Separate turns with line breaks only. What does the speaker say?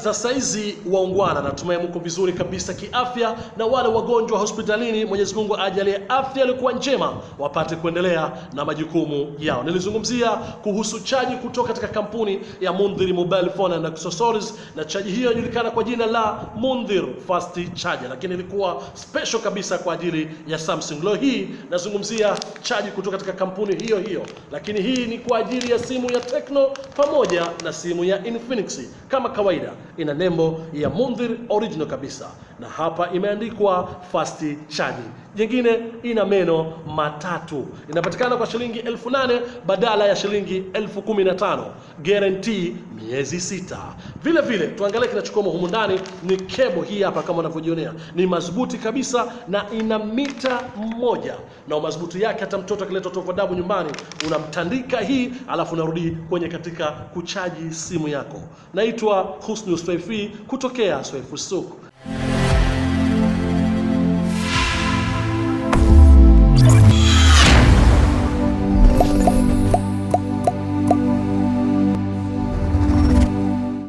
za saizi waungwana, natumai mko vizuri kabisa kiafya, na wale wagonjwa hospitalini, Mwenyezi Mungu ajalie afya ilikuwa njema wapate kuendelea na majukumu yao. Nilizungumzia kuhusu chaji kutoka katika kampuni ya Mundhir Mobile Phone and Accessories, na chaji hiyo inajulikana kwa jina la Mundhir Fast Charger, lakini ilikuwa special kabisa kwa ajili ya Samsung. Leo hii nazungumzia chaji kutoka katika kampuni hiyo hiyo, lakini hii ni kwa ajili ya simu ya Tecno pamoja na simu ya Infinix. Kama kawaida ina nembo ya Mundhir original kabisa, na hapa imeandikwa fast charging. Jingine ina meno matatu. Inapatikana kwa shilingi 8,000 badala ya shilingi 15,000. Guarantee miezi 6. Vile vile tuangalie kinachokuwa humu ndani. Ni kebo hii hapa kama unavyojionea. Ni madhubuti kabisa na ina mita 1. Na madhubuti yake hata mtoto akileta tofodabu nyumbani unamtandika hii alafu unarudi kwenye katika kuchaji simu yako. Naitwa Husni Uswaifi kutokea Swaifu Suku.